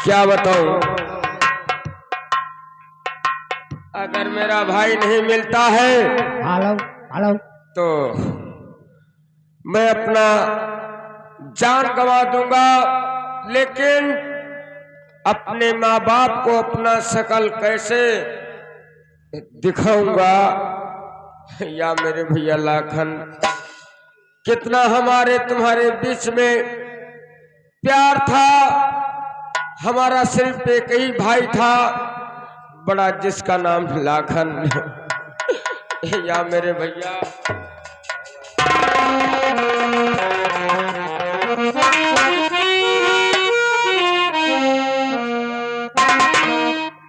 क्या बताऊं, अगर मेरा भाई नहीं मिलता है हेलो हेलो तो मैं अपना जान गंवा दूंगा, लेकिन अपने माँ बाप को अपना शकल कैसे दिखाऊंगा। या मेरे भैया लाखन, कितना हमारे तुम्हारे बीच में प्यार था। हमारा सिर्फ एक ही भाई था, बड़ा, जिसका नाम लाखन। या मेरे भैया,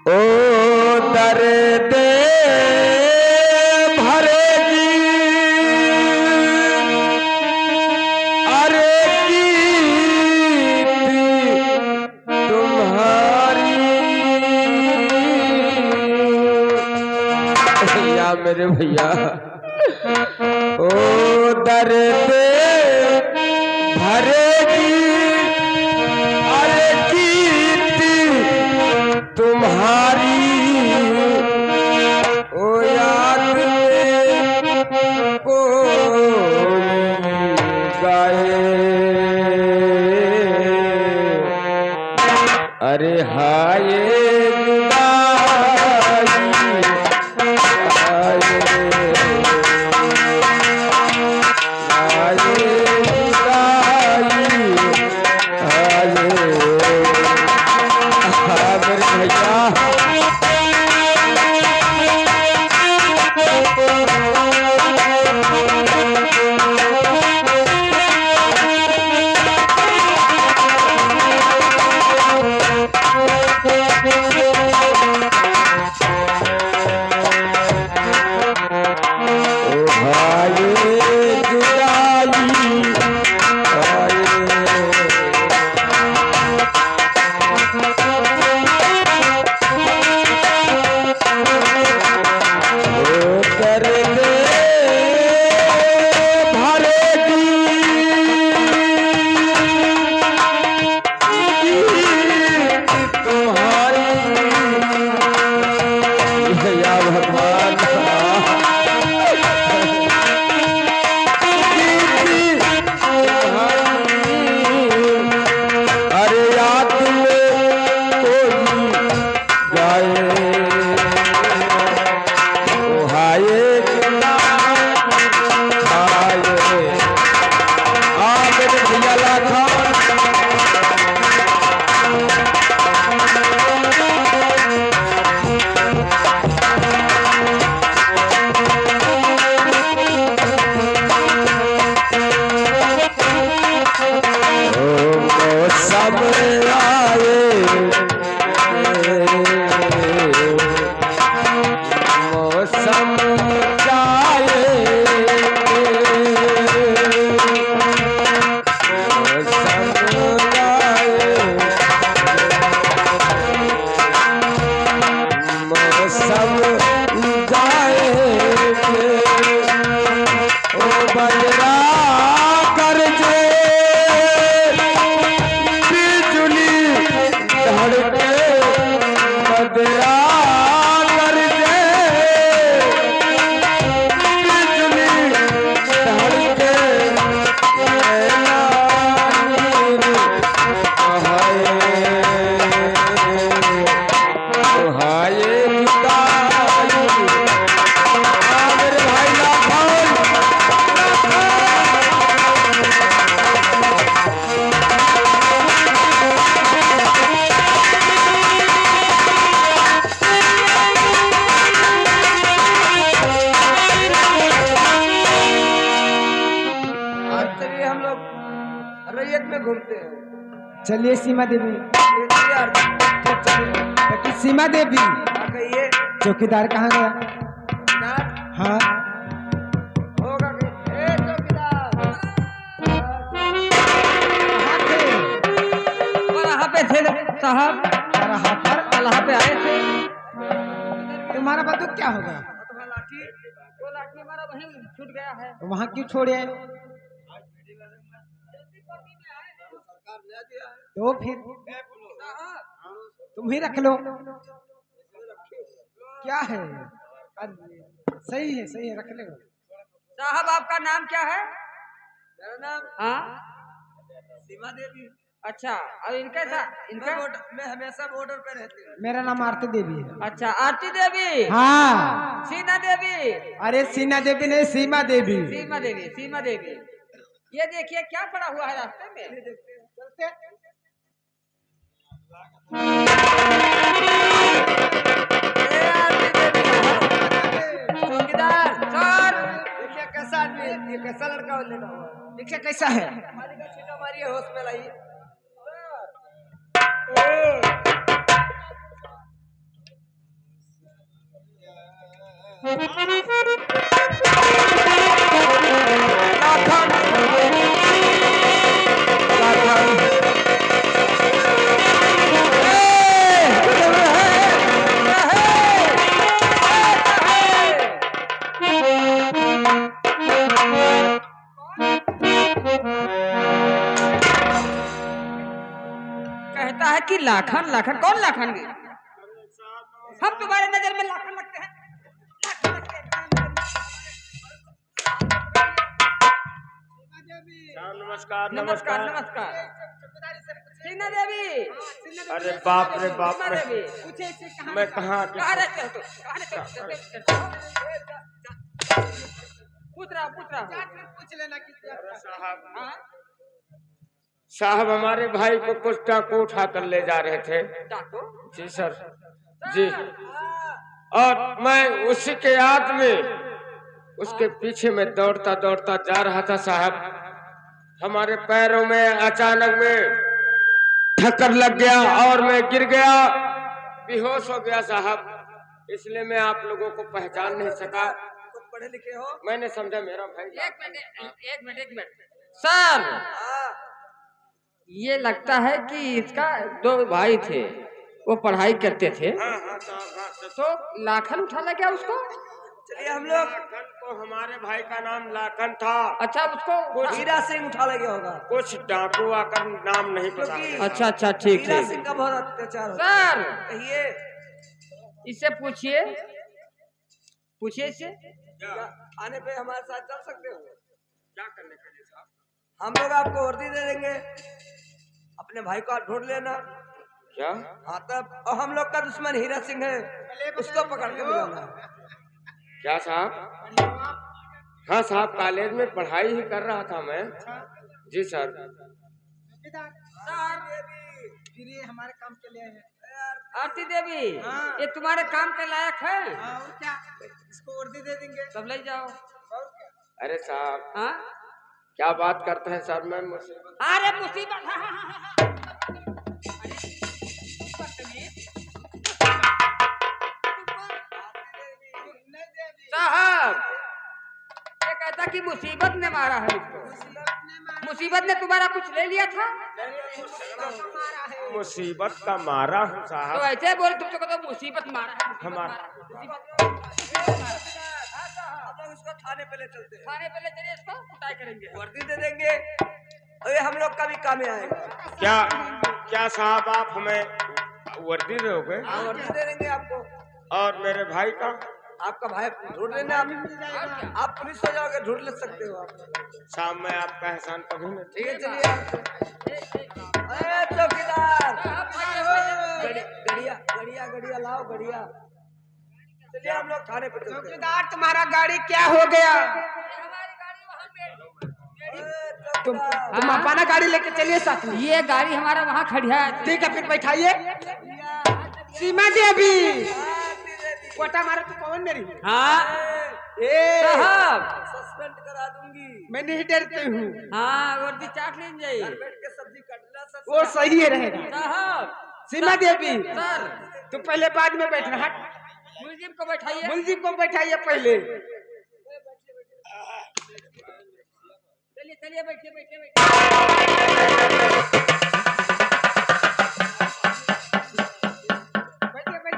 ओ दर्द भरेगी अरे कीर्ति तुम्हारी। या मेरे भैया, ओ दर्द भरेगी अरे कीर्ति तुम्हारी। ओ याद में कोई गाए अरे हाय जुदाई, हाय हाय जुदाई, हाय मेरे भैया। घूमते हैं। चलिए सीमा देवी, सीमा देवी कहिए, चौकीदार कहाँ गया? हाँ होगा कि ए चौकीदार यहाँ पे थे साहब, यहाँ पे आए थे। तुम्हारा बंदूक क्या होगा? वो लाठी हमारा वहीं छूट गया है। तो वहाँ क्यों छोड़े? तो फिर तुम ही रख लो। क्या है? अरे सही है, रख ले। साहब आपका नाम क्या है? मेरा नाम हाँ सीमा देवी। अच्छा, और इनका इनका मैं हमेशा बॉर्डर पे रहती हूँ। मेरा नाम आरती देवी है। अच्छा, आरती देवी। हाँ। सीना देवी। अरे सीना देवी नहीं, सीमा देवी। सीमा देवी, सीमा देवी। ये देखिए क्या पड़ा हुआ है रास्ते में। चलते। चौकीदार सर, देखिए कैसा आदमी, ये कैसा लड़का लेना हुआ। देखिए कैसा है। हमारी का छीटा मारी है, होश में लाइए। कहता है कि लाखन लाखन, कौन लाखन? हम तुम्हारे नजर में लाखन लगते हैं? नमस्कार नमस्कार नमस्कार। नमस्कार। सीना देवी। अरे बाप रे बाप सीमा रे, देवी। मैं कहाँ कहाँ रहते हो तुम? कहाँ रहते हो? पूछ रहा पूछ लेना साहब, हाँ? साहब हमारे भाई को कुछ डाकू उठा कर ले जा रहे थे। डाकू? जी सर, जी। और मैं उसी के याद में उसके पीछे में दौड़ता दौड़ता जा रहा था साहब। हमारे पैरों में अचानक में ठक्कर लग गया और मैं गिर गया, बेहोश हो गया साहब। इसलिए मैं आप लोगों को पहचान नहीं सका। कुछ पढ़े लिखे हो? मैंने समझा मेरा भाई। एक मिनट सर, ये लगता है कि इसका दो भाई थे, वो पढ़ाई करते थे। हाँ साहब, तो लाखन उठा ला क्या उसको? चलिए हम लोग लाखन को, हमारे भाई का नाम लाखन था। अच्छा, उसको हीरा सिंह उठा लगे होगा। कुछ डाकू आकर नाम नहीं पता। अच्छा अच्छा, ठीक हीरा ठीक। सिंह का बहुत अत्याचार होता सर, है। कहिए इससे पूछिए इससे। क्या आने पे हमारे साथ चल सकते हो? क्या करने के लिए साहब? हम लोग आपको वर्दी दे देंगे, अपने भाई को आप ढूंढ लेना। क्या? हाँ तब, और हम लोग का दुश्मन हीरा सिंह है, उसको पकड़ के बुलाना। क्या साहब? हाँ साहब, कॉलेज में पढ़ाई ही कर रहा था मैं। जी सर। फिर ये हमारे काम के लिए है। आरती देवी, हाँ। ये तुम्हारे काम के लायक है? और क्या, इसको वर्दी दे देंगे। सब ले जाओ। अरे साहब, हाँ? क्या बात करते हैं सर? मैं अरे मुसीबत। साहब, ये कहता कि मुसीबत ने मारा है उसको। मुसीबत ने तुम्हारा कुछ ले लिया था? मुसीबत का मारा हूँ तो साहब। ऐसे बोल, तुमको तो मुसीबत मारा है। हमारा हम लोग इसको थाने पे ले चलते हैं, थाने पे ले चलिए, इसको कुटाई करेंगे। वर्दी दे देंगे और ये हम लोग का भी काम में आएगा। क्या क्या साहब, आप हमें वर्दी दोगे? हाँ, वर्दी दे देंगे आपको। और मेरे भाई का? आपका भाई ढूंढ लेना आप पुलिस हो जाओगे, ढूंढ ले सकते हो आप। साहब मैं आपका एहसान कभी नहीं। ठीक है, चलिए आप। अरे चौकीदार, गड़िया लाओ, गड़िया। चलिए हम लोग थाने पे चलते हैं। चौकीदार, तुम्हारा गाड़ी क्या हो गया? तुम अपना गाड़ी लेके चलिए साथ में। ये गाड़ी हमारा वहाँ खड़ी है। ठीक है, फिर बैठाइए। सीमा देवी, कोटा मारो तो कौन मेरी? हाँ साहब, सस्पेंड करा दूंगी। मैं नहीं डरती हूँ। हाँ, वर्दी चाट लीजिए बैठ के सब्जी काटना सब। वो सही है रहेगा। साहब। सीमा देवी, सर, तुम पहले बाद में बैठना। हट, मुलजिम को बैठाइए। मुलजिम को बैठाइए पहले। चलिए बैठिए। बैठिए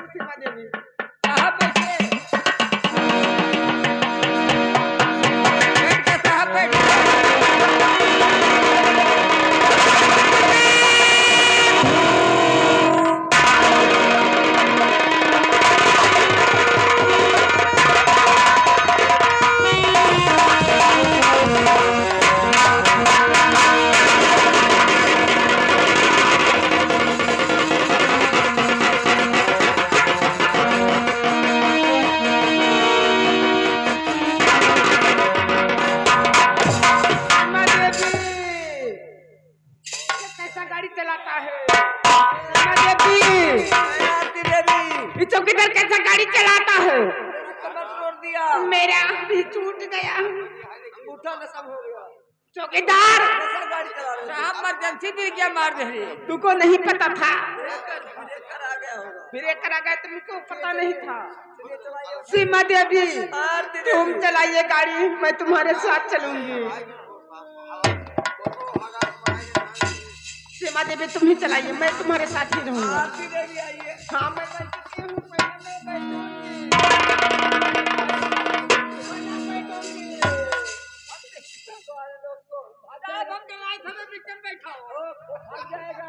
सीमा देवी। साहब बैठिए। बैठ के साहब बैठिए। चौकीदार कैसा गाड़ी चलाता है? कमर तोड़ दिया, मेरा भी टूट गया। अंगूठा नशा हो गया। चौकीदार कैसा गाड़ी चला रहे हो? साहब इमरजेंसी भी क्या मार दे रही है? तुमको नहीं पता था? ब्रेकर आ गया होगा। ब्रेकर आ गया, तुमको पता नहीं था? चलिए चलाइए। सीमा देवी मार दे। तुम चलाइए गाड़ी, मैं तुम्हारे साथ चलूंगी। सीमा देवी तुम ही चलाइए, मैं तुम्हारे साथ ही रहूंगा। आरती देवी आइए। हाँ मैं बैठती हूँ, पहले मैं बैठूंगी। साहब, हम गवाए थे, मैं बीच में बैठा हूँ। आ जाएगा।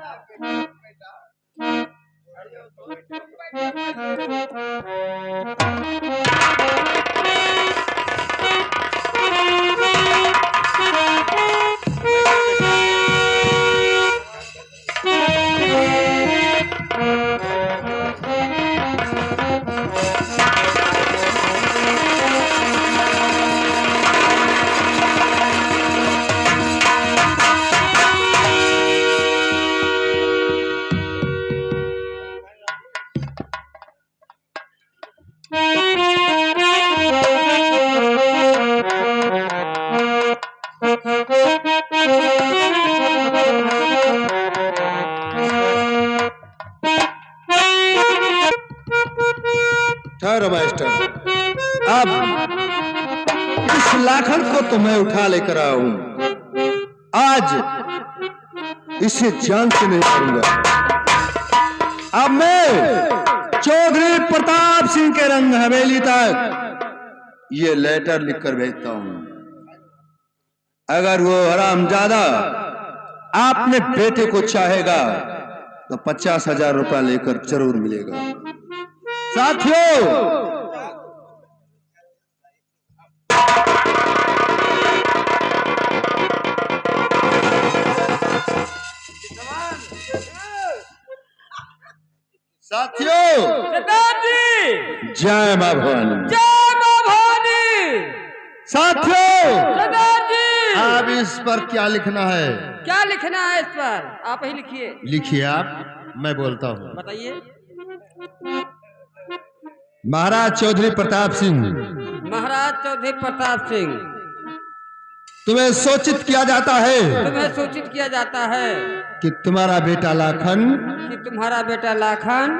ठहरो मास्टर, अब इस लाखन को तो मैं उठा लेकर आऊं। आज इसे जान से नहीं मारूंगा। अब मैं चौधरी प्रताप सिंह के रंग हवेली तक ये लेटर लिखकर भेजता हूं। अगर वो हरामजादा आपने बेटे को चाहेगा तो 50,000 रुपया लेकर जरूर मिलेगा। साथियों, सरदार जी, जय मां भवानी। जय मां भवानी। साथियों, सरदार जी, अब इस पर क्या लिखना है? क्या लिखना है इस पर? आप ही लिखिए। लिखिए आप, मैं बोलता हूँ। बताइए। महाराज चौधरी प्रताप सिंह, महाराज चौधरी प्रताप सिंह, तुम्हें सूचित किया जाता है तुम्हें सूचित किया जाता है कि तुम्हारा बेटा लाखन कि तुम्हारा बेटा लाखन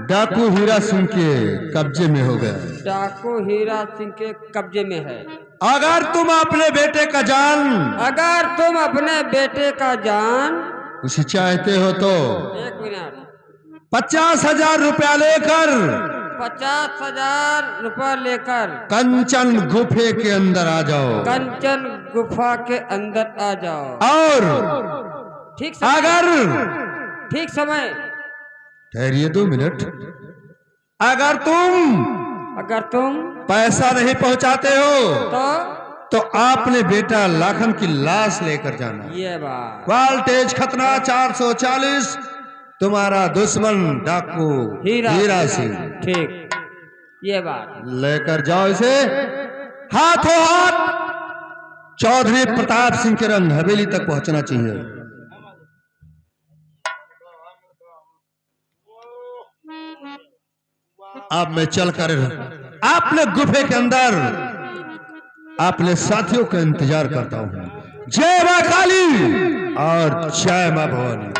डाकू हीरा सिंह के कब्जे में हो गया। डाकू हीरा सिंह के कब्जे में है। अगर तुम अपने बेटे का जान अगर तुम अपने बेटे का जान उसे चाहते हो तो 1 मिनट 50,000 रुपया लेकर 50,000 रुपया लेकर कंचन गुफे के अंदर आ जाओ। कंचन गुफा के अंदर आ जाओ। और ठीक समय, अगर ठीक समय, ठहरिए 2 मिनट, अगर तुम पैसा नहीं पहुंचाते हो तो आपने बेटा लाखन की लाश लेकर जाना। ये बात। वोल्टेज खतना 440, तुम्हारा दुश्मन डाकू हीरा सिंह। ठीक, ये बात। लेकर जाओ इसे हाथों हाथ चौधरी प्रताप सिंह के रंग हवेली तक पहुंचना चाहिए। अब मैं चलकर अपने गुफे के अंदर अपने साथियों का इंतजार करता हूं। जय मां काली और जय मां भवानी।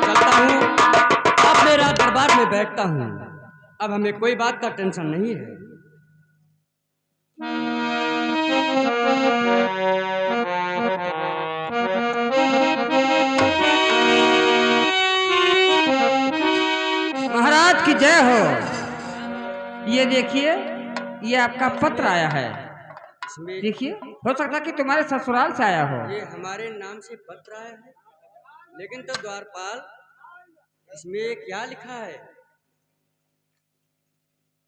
चलता हूँ, अपने राज दरबार में बैठता हूँ। अब हमें कोई बात का टेंशन नहीं है। महाराज की जय हो। ये देखिए, ये आपका पत्र आया है। देखिए, हो सकता है कि तुम्हारे ससुराल से आया हो। ये हमारे नाम से पत्र आया है, लेकिन तो द्वारपाल इसमें क्या लिखा है?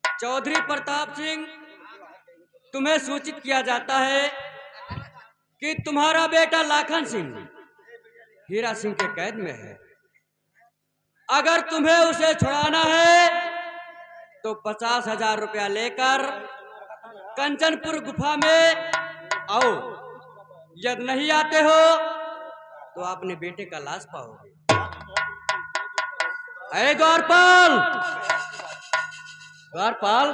चौधरी प्रताप सिंह, तुम्हें सूचित किया जाता है कि तुम्हारा बेटा लाखन सिंह हीरा सिंह के कैद में है। अगर तुम्हें उसे छुड़ाना है तो 50,000 रुपया लेकर कंचनपुर गुफा में आओ। यदि नहीं आते हो तो अपने बेटे का लाश पाओगे। अरे द्वारपाल, द्वारपाल,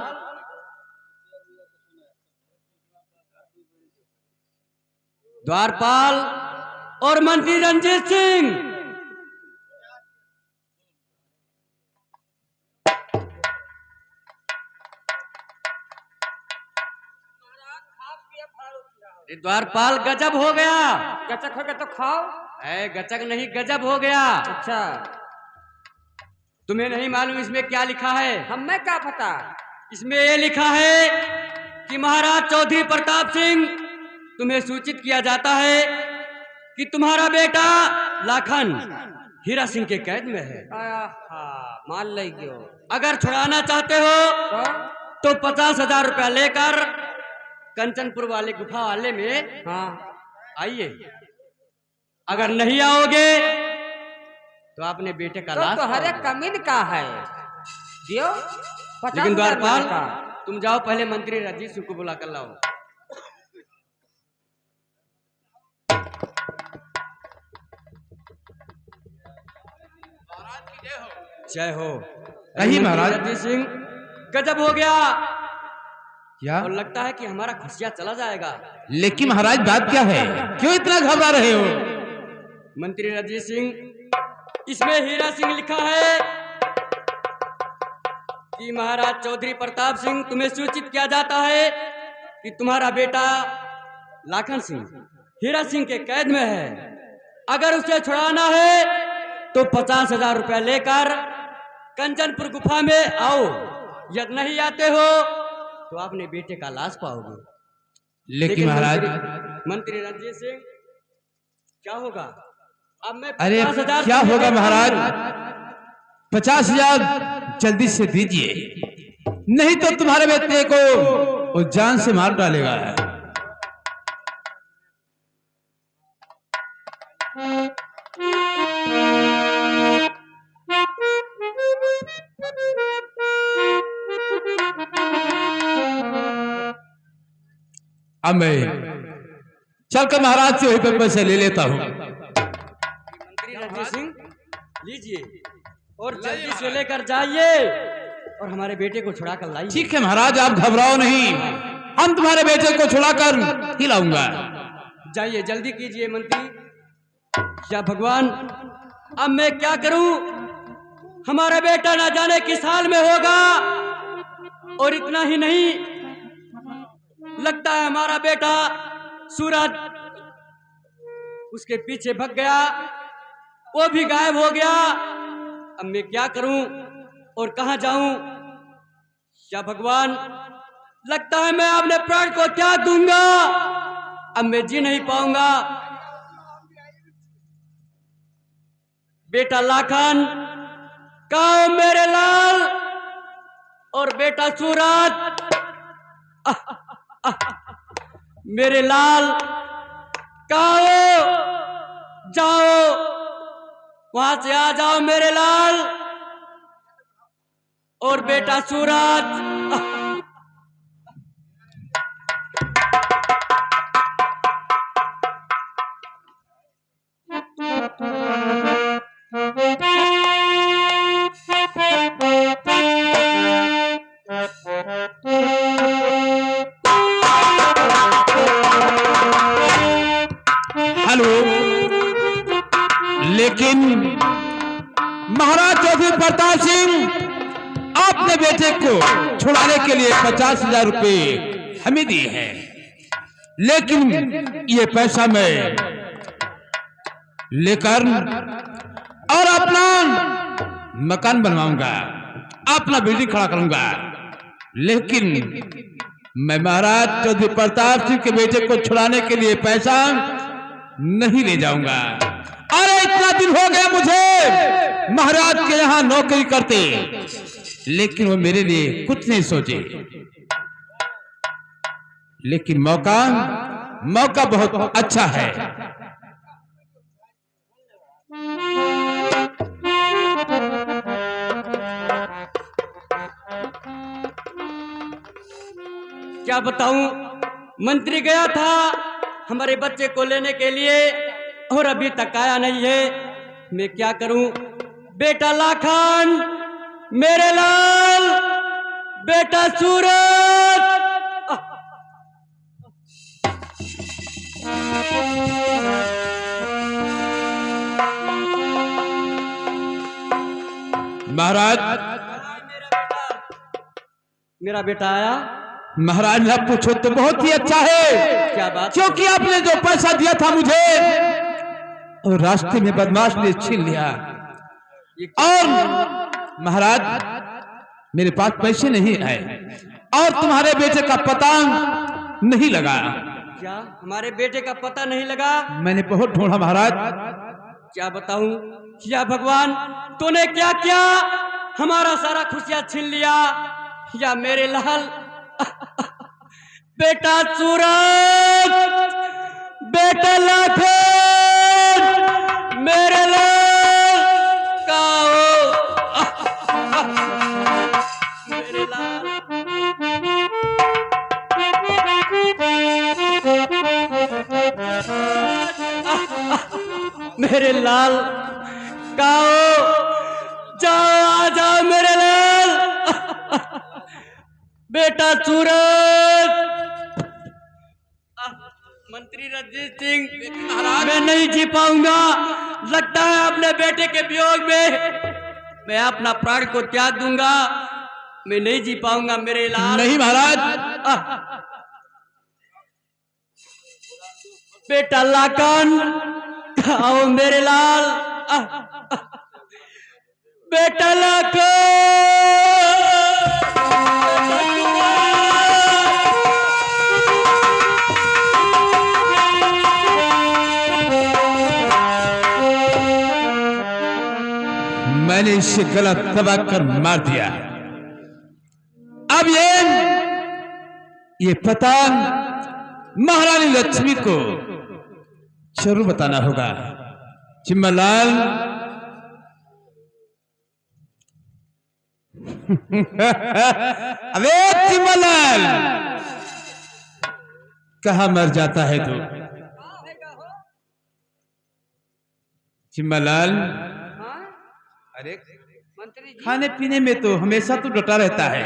द्वारपाल और मंत्री रंजीत सिंह, द्वारपाल गजब हो गया। गचक हो गया तो खाओ। गचक नहीं, गजब हो गया। अच्छा, तुम्हें नहीं मालूम इसमें क्या लिखा है? हमें क्या पता। इसमें ये लिखा है कि महाराज चौधरी प्रताप सिंह, तुम्हें सूचित किया जाता है कि तुम्हारा बेटा लाखन हीरा सिंह के कैद में है। मान लेगी। अगर छुड़ाना चाहते हो तो 50,000 रुपया लेकर कंचनपुर वाले गुफा वाले में आइए। अगर नहीं आओगे तो अपने बेटे का लाश तो हर एक कमीन का है दियो। लेकिन द्वारपाल, तुम जाओ पहले मंत्री रंजीत सिंह को बुला कर लाओ। जय हो। कहीं महाराज। रंजीत सिंह, गजब हो गया। क्या? और लगता है कि हमारा खुशियां चला जाएगा। लेकिन महाराज बात क्या है? क्यों इतना घबरा रहे हो? मंत्री रंजीत सिंह, इसमें हीरा सिंह लिखा है कि महाराज चौधरी प्रताप सिंह, तुम्हें सूचित किया जाता है कि तुम्हारा बेटा लाखन सिंह हीरा सिंह के कैद में है। अगर उसे छुड़ाना है तो 50,000 रुपया लेकर कंचनपुर गुफा में आओ। यदि नहीं आते हो तो अपने बेटे का लाश पाओगे। लेकिन महाराज। मंत्री रंजीत सिंह, क्या होगा? अब मैं अरे 50,000 क्या होगा महाराज? 50,000 जल्दी से दीजिए, नहीं तो तुम्हारे बेटे को वो जान से मार डालेगा। अब मैं चलकर महाराज से वहीं पर पैसे ले लेता हूँ। मंत्री रंजीत सिंह, लीजिए और जल्दी से लेकर जाइए और हमारे बेटे को छुड़ा कर लाइए। ठीक है महाराज, आप घबराओ नहीं, हम तुम्हारे बेटे को छुड़ाकर ही लाऊंगा। जाइए, जल्दी कीजिए मंत्री। या भगवान, अब मैं क्या करूं? हमारा बेटा ना जाने किस हाल में होगा। और इतना ही नहीं, लगता है हमारा बेटा सूरज उसके पीछे भाग गया, वो भी गायब हो गया। अब मैं क्या करूं और कहां जाऊं? या भगवान, लगता है मैं अपने प्राण को त्याग दूंगा। अब मैं जी नहीं पाऊंगा। बेटा लाखन, कहाँ मेरे लाल? और बेटा सूरज, मेरे लाल कहाँ हो? जाओ, वहां से आ जाओ मेरे लाल। और बेटा सूरज, हेलो। लेकिन महाराज चौधरी प्रताप सिंह, आपने बेटे को छुड़ाने के लिए 50,000 रुपए हमें दिए हैं, लेकिन ये पैसा मैं लेकर और अपना मकान बनवाऊंगा, अपना बिल्डिंग खड़ा करूंगा। लेकिन मैं महाराज चौधरी प्रताप सिंह के बेटे को छुड़ाने के लिए पैसा नहीं ले जाऊंगा। अरे इतना दिन हो गया मुझे महाराज के यहाँ नौकरी करते, लेकिन वो मेरे लिए कुछ नहीं सोचे। लेकिन मौका बहुत अच्छा है। क्या बताऊं, मंत्री गया था हमारे बच्चे को लेने के लिए और अभी तक आया नहीं है। मैं क्या करूं? बेटा लाखन, मेरे लाल, बेटा सूरज। महाराज, मेरा बेटा आया। महाराज ना पूछो तो बहुत ही अच्छा है। क्या बात? क्योंकि आपने जो पैसा दिया था मुझे और रास्ते में बदमाश ने छीन लिया। और महाराज मेरे पास पैसे नहीं आए और तुम्हारे बेटे का पता नहीं लगा। क्या हमारे बेटे का पता नहीं लगा? मैंने बहुत ढूंढा महाराज। क्या बताऊं? या भगवान, तूने क्या किया? हमारा सारा खुशियां छीन लिया। या मेरे लाल, बेटा सूरज, बेटा लाखन, मेरे लाल का मेरे लाल। मेरे लाल काओ, जाओ आ जाओ मेरे लाल। बेटा सूरज। मंत्री रणजीत सिंह, मैं नहीं जी पाऊंगा। लगता है अपने बेटे के वियोग में मैं अपना प्राण को त्याग दूंगा। मैं नहीं जी पाऊंगा मेरे लाल। नहीं महाराज। बेटा लाखन, आओ मेरे लाल। बेटा लाखन। मैंने इसे गला दबा कर मार दिया। अब ये पता महारानी लक्ष्मी को जरूर बताना होगा। चिम्मलाल, अबे चिम्मलाल, कहाँ मर जाता है तू? चिम्मलाल, अरे मंत्री जी, खाने पीने में तो हमेशा तू डटा रहता है,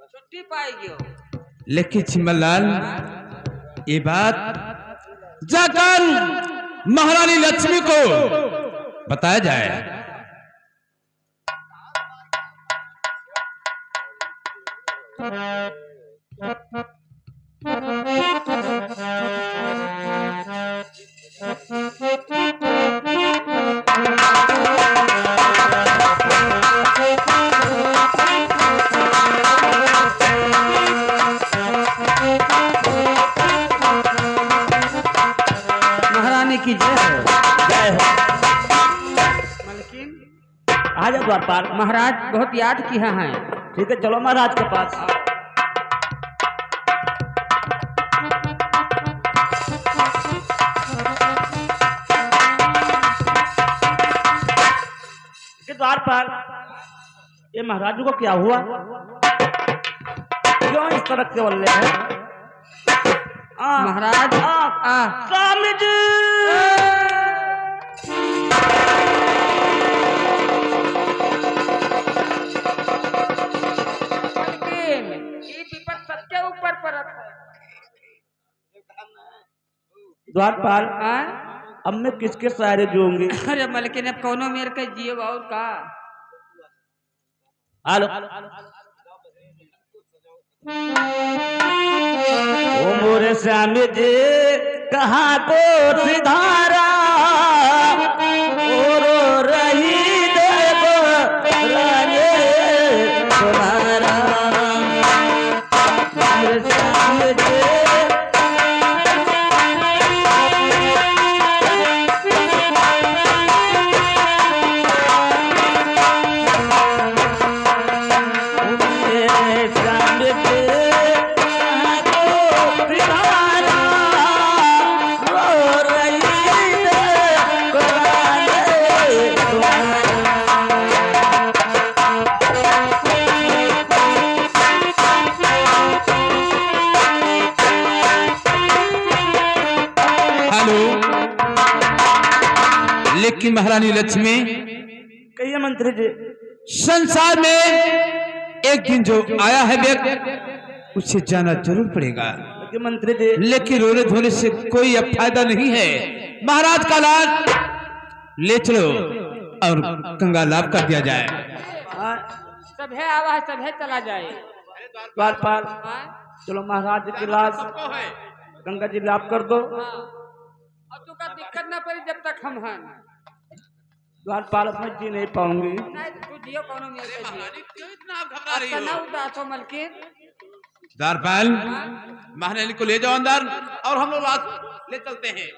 छुट्टी पाएगी हो। लेकिन चिम्मलाल, ये बात जाकर महारानी लक्ष्मी को बताया जाए। महारानी की जय हो। जय हो। मलकिन, आ जाओ द्वारपाल। महाराज बहुत याद किया है। ठीक है, चलो महाराज के पास। द्वारपाल, ये महाराज को क्या हुआ? क्यों इस तरह के बल्ले हैं? महाराज, स्वामी जी। मलकिन, ये विपद सबके ऊपर पड़त है। द्वारपाल, अब मैं किसके सहारे जीऊंगी? अरे मलकिन, अब कौनो मेरे के जियो और का। हेलो। ओ मोरे स्वामी जी, कहाँ को सिधारा और रही देव राजे तुम्हारा। मोरे स्वामी जी, लेकिन महारानी लक्ष्मी, कहिए मंत्री जी। संसार में एक दिन जो आया है व्यक्ति, उसे जाना जरूर पड़ेगा। लेकिन मंत्री जी, लेकिन रोने धोने से कोई अब फायदा नहीं है। महाराज का लाल ले चलो और गंगा लाभ कर दिया जाए। हाँ, सब है आवा है, सब है चला जाए। द्वारपाल, चलो महाराज जी की लाश गंगा जी लाभ कर दो। और तू का दिक्कत ना पड़ी जब तक हम हैं। द्वारपाल अपने जी नहीं पाऊंगी। नहीं तू जियो कोनो में क्यों इतना घबरा रही हो? ना उदास हो मलकिन। द्वारपाल, महारानी को ले जाओ अंदर और हम लोग ले चलते हैं।